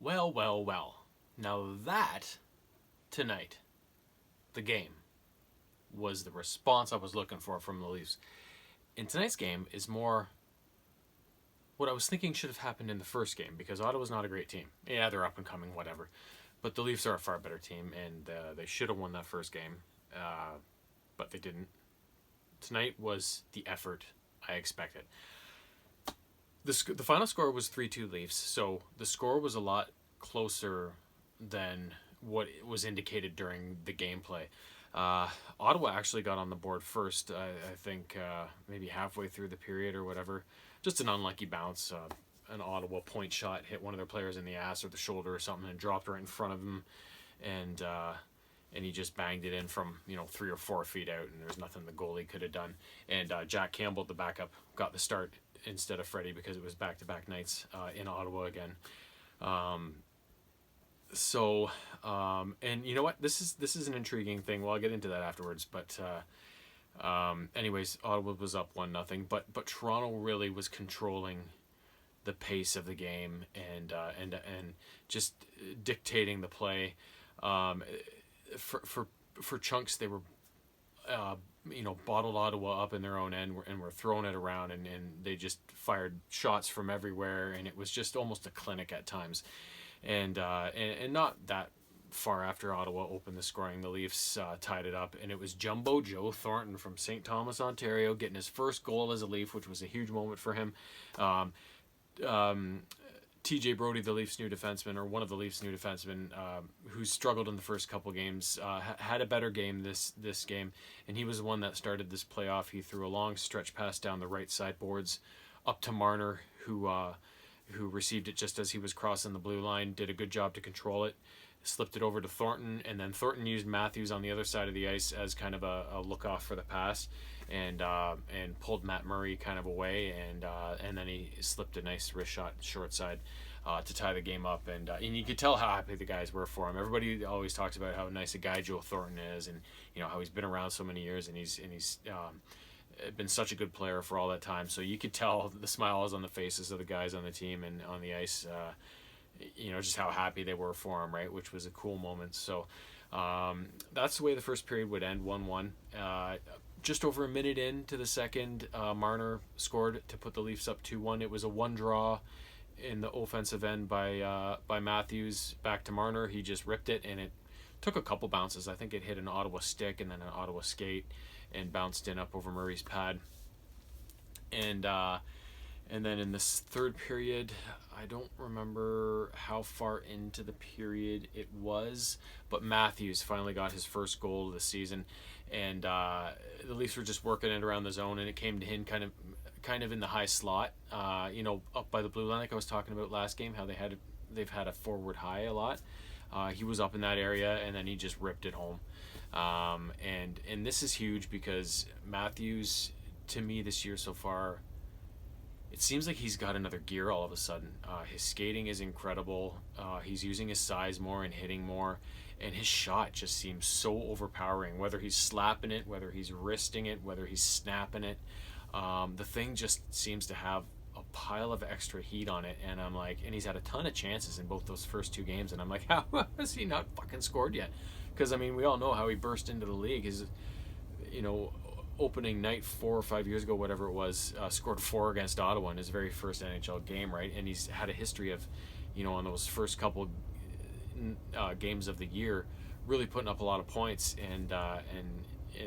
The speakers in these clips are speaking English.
Well, well, well. Now that, tonight, the game, was the response I was looking for from the Leafs. In tonight's game is more what I was thinking should have happened in the first game, because Ottawa's not a great team. Yeah, they're up and coming, whatever. But the Leafs are a far better team, and they should have won that first game, but they didn't. Tonight was the effort I expected. The final score was 3-2 Leafs, so the score was a lot closer than what was indicated during the gameplay. Ottawa actually got on the board first, I think maybe halfway through the period or whatever. Just an unlucky bounce. An Ottawa point shot hit one of their players in the ass or the shoulder or something and dropped right in front of him. And he just banged it in from 3 or 4 feet out, and there's nothing the goalie could have done. And Jack Campbell, the backup, got the start instead of Freddie because it was back-to-back nights in Ottawa again. And you know what? This is an intriguing thing. Well, I'll get into that afterwards. But anyways, Ottawa was up 1-0, but Toronto really was controlling the pace of the game and just dictating the play. For chunks, they were bottled Ottawa up in their own end and were throwing it around, and they just fired shots from everywhere, and it was just almost a clinic at times. And not that far after Ottawa opened the scoring, the Leafs tied it up, and it was Jumbo Joe Thornton from St. Thomas, Ontario, getting his first goal as a Leaf, which was a huge moment for him. TJ Brody, the Leafs' new defenseman, or one of the Leafs' new defensemen, who struggled in the first couple games, had a better game this game, and he was the one that started this playoff. He threw a long stretch pass down the right side boards up to Marner, who received it just as he was crossing the blue line, did a good job to control it, slipped it over to Thornton, and then Thornton used Matthews on the other side of the ice as kind of a look-off for the pass, and pulled Matt Murray kind of away, and then he slipped a nice wrist shot short side to tie the game up, and you could tell how happy the guys were for him. Everybody always talks about how nice a guy Joe Thornton is, and how he's been around so many years, and he's been such a good player for all that time. So you could tell the smiles on the faces of the guys on the team and on the ice, just how happy they were for him, right? Which was a cool moment. So that's the way the first period would end, 1-1. Just over a minute into the second, Marner scored to put the Leafs up 2-1. It was a one draw in the offensive end by Matthews back to Marner. He just ripped it, and it took a couple bounces. I think it hit an Ottawa stick and then an Ottawa skate and bounced in up over Murray's pad. And then in this third period, I don't remember how far into the period it was, but Matthews finally got his first goal of the season, and the Leafs were just working it around the zone, and it came to him kind of in the high slot, up by the blue line, like I was talking about last game, how they've had a forward high a lot. He was up in that area, and then he just ripped it home. And this is huge because Matthews, to me this year so far, it seems like he's got another gear all of a sudden. His skating is incredible. He's using his size more and hitting more, and his shot just seems so overpowering. Whether he's slapping it, whether he's wristing it, whether he's snapping it, the thing just seems to have a pile of extra heat on it. And I'm like, and he's had a ton of chances in both those first two games, and I'm like, how has he not fucking scored yet? Because I mean, we all know how he burst into the league. His, opening night 4 or 5 years ago, whatever it was, scored 4 against Ottawa in his very first NHL game, right? And he's had a history of, on those first couple games of the year, really putting up a lot of points, and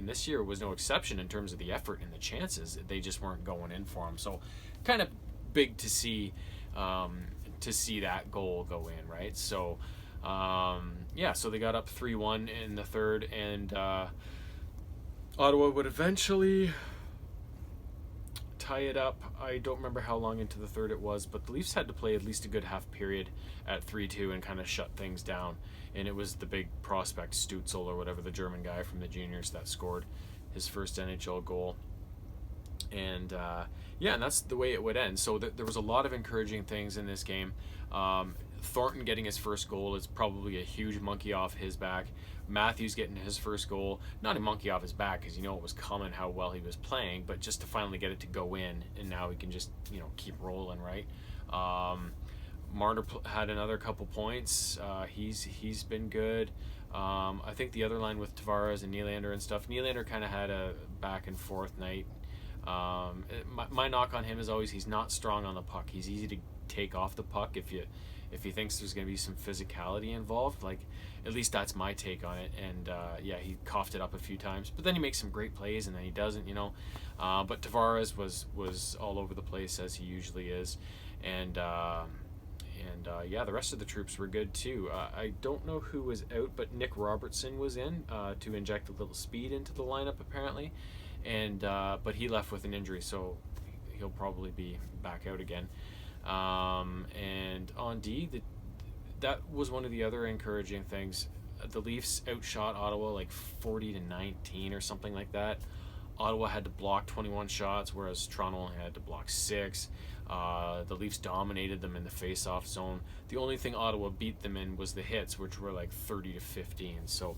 this year was no exception in terms of the effort and the chances. They just weren't going in for him. So, kind of big to see that goal go in, right? So, so they got up 3-1 in the third, and Ottawa would eventually tie it up. I don't remember how long into the third it was, but the Leafs had to play at least a good half period at 3-2 and kind of shut things down. And it was the big prospect Stutzel or whatever, the German guy from the juniors, that scored his first NHL goal. And and that's the way it would end. So there was a lot of encouraging things in this game. Thornton getting his first goal is probably a huge monkey off his back. Matthews getting his first goal, not a monkey off his back because it was coming how well he was playing, but just to finally get it to go in, and now he can just keep rolling, right? Marner had another couple points. He's been good. I think the other line with Tavares and Nylander and stuff. Nylander kind of had a back and forth night. My knock on him is always he's not strong on the puck. He's easy to take off the puck if he thinks there's going to be some physicality involved. Like, at least that's my take on it. And yeah, he coughed it up a few times, but then he makes some great plays and then he doesn't, but Tavares was all over the place as he usually is. And yeah, the rest of the troops were good too. I don't know who was out, but Nick Robertson was in to inject a little speed into the lineup apparently, and but he left with an injury, so he'll probably be back out again. And on D, that was one of the other encouraging things. The Leafs outshot Ottawa like 40-19 or something like that. Ottawa had to block 21 shots, whereas Toronto only had to block 6. The Leafs dominated them in the face-off zone. The only thing Ottawa beat them in was the hits, which were like 30-15. So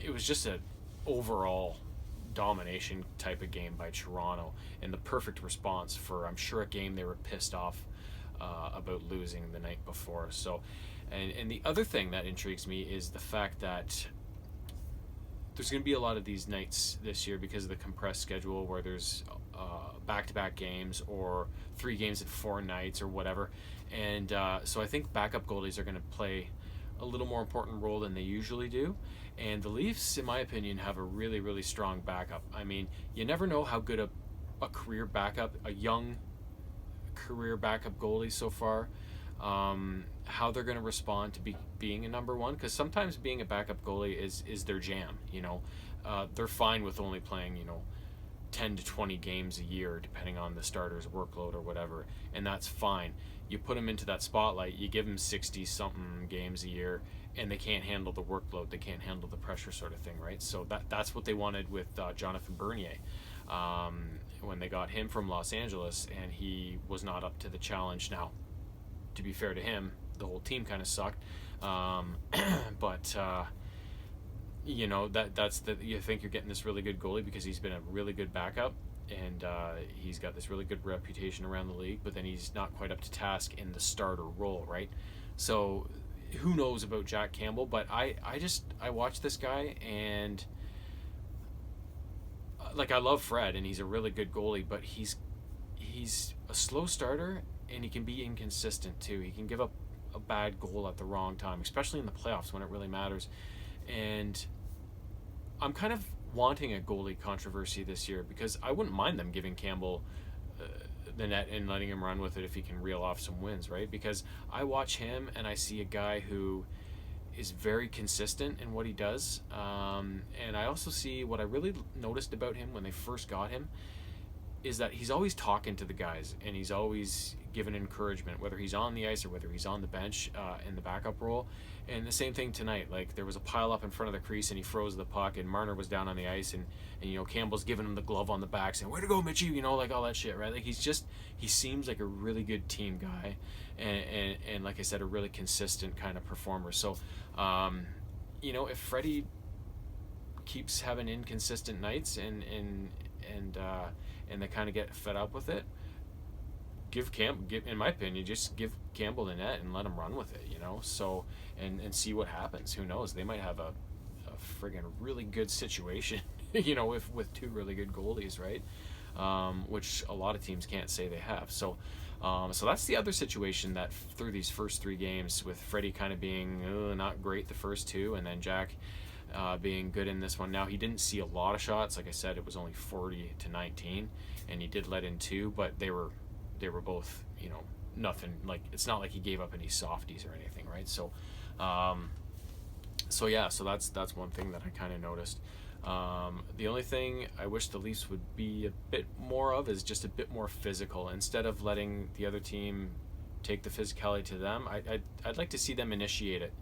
it was just an overall domination type of game by Toronto, and the perfect response for, I'm sure, a game they were pissed off about losing the night before. So, and the other thing that intrigues me is the fact that there's going to be a lot of these nights this year because of the compressed schedule where there's back-to-back games or 3 games at 4 nights or whatever. And so I think backup goalies are going to play a little more important role than they usually do. And the Leafs, in my opinion, have a really, really strong backup. I mean, you never know how good a career backup, a young career backup goalie so far, how they're going to respond to being a number one, because sometimes being a backup goalie is their jam. They're fine with only playing 10 to 20 games a year depending on the starter's workload or whatever, and that's fine. You put them into that spotlight, you give them 60 something games a year, and they can't handle the workload, they can't handle the pressure, sort of thing, right? So that's what they wanted with Jonathan Bernier when they got him from Los Angeles, and he was not up to the challenge. Now, to be fair to him, the whole team kind of sucked, but you think you're getting this really good goalie because he's been a really good backup, and he's got this really good reputation around the league, but then he's not quite up to task in the starter role, right? So who knows about Jack Campbell, but I watch this guy, and like, I love Fred, and he's a really good goalie, but he's a slow starter, and he can be inconsistent too. He can give up a bad goal at the wrong time, especially in the playoffs when it really matters. And I'm kind of wanting a goalie controversy this year, because I wouldn't mind them giving Campbell the net and letting him run with it if he can reel off some wins, right? Because I watch him and I see a guy who is very consistent in what he does, and I also see what I really noticed about him when they first got him is that he's always talking to the guys, and he's always giving encouragement, whether he's on the ice or whether he's on the bench in the backup role. And the same thing tonight, like, there was a pile up in front of the crease and he froze the puck, and Marner was down on the ice, and Campbell's giving him the glove on the back saying, "Way to go, Mitchie," like all that shit, right? Like, he seems like a really good team guy, and like I said, a really consistent kind of performer. So if Freddie keeps having inconsistent nights and they kind of get fed up with it, in my opinion, just give Campbell the net and let him run with it, so and see what happens. Who knows, they might have a friggin' really good situation with 2 really good goalies, right? Which a lot of teams can't say they have. So that's the other situation, that through these first 3 games, with Freddie kind of being not great the first 2, and then Jack being good in this one. Now, he didn't see a lot of shots. Like I said, it was only 40-19, and he did let in 2, but they were both, nothing. Like, it's not like he gave up any softies or anything, right? So that's one thing that I kind of noticed. The only thing I wish the Leafs would be a bit more of is just a bit more physical. Instead of letting the other team take the physicality to them, I'd like to see them initiate it,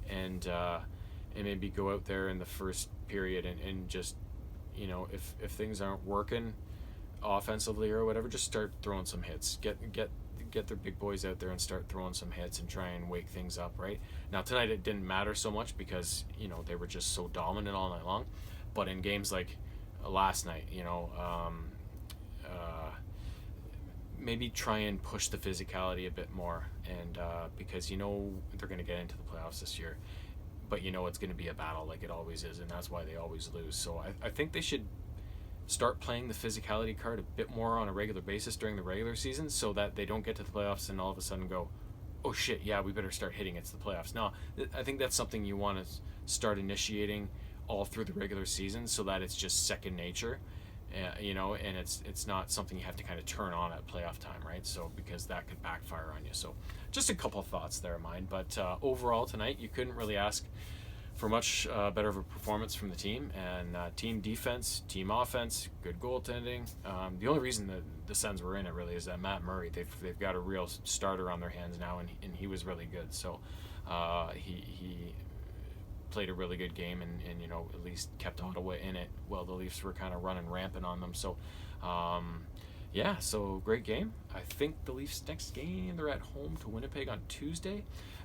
and maybe go out there in the first period and just, if things aren't working offensively or whatever, just start throwing some hits. Get their big boys out there and start throwing some hits and try and wake things up, right? Now, tonight it didn't matter so much because they were just so dominant all night long, but in games like last night, maybe try and push the physicality a bit more, and because they're going to get into the playoffs this year, but it's going to be a battle like it always is, and that's why they always lose. So I think they should start playing the physicality card a bit more on a regular basis during the regular season, so that they don't get to the playoffs and all of a sudden go, oh shit, yeah, we better start hitting it to the playoffs. Now, I think that's something you want to start initiating all through the regular season, so that it's just second nature, and it's not something you have to kind of turn on at playoff time, right? So because that could backfire on you. So just a couple of thoughts there of mine, but overall tonight you couldn't really ask for much better of a performance from the team, and team defense, team offense, good goaltending. The only reason that the Sens were in it really is that Matt Murray, they've got a real starter on their hands now, and he was really good. So he played a really good game, and at least kept Ottawa in it while the Leafs were kind of running rampant on them. So so great game. I think the Leafs next game, they're at home to Winnipeg on Tuesday,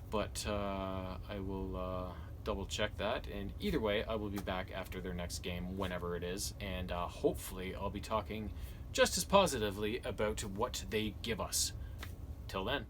but I will double check that, and either way I will be back after their next game, whenever it is, and hopefully I'll be talking just as positively about what they give us. Till then.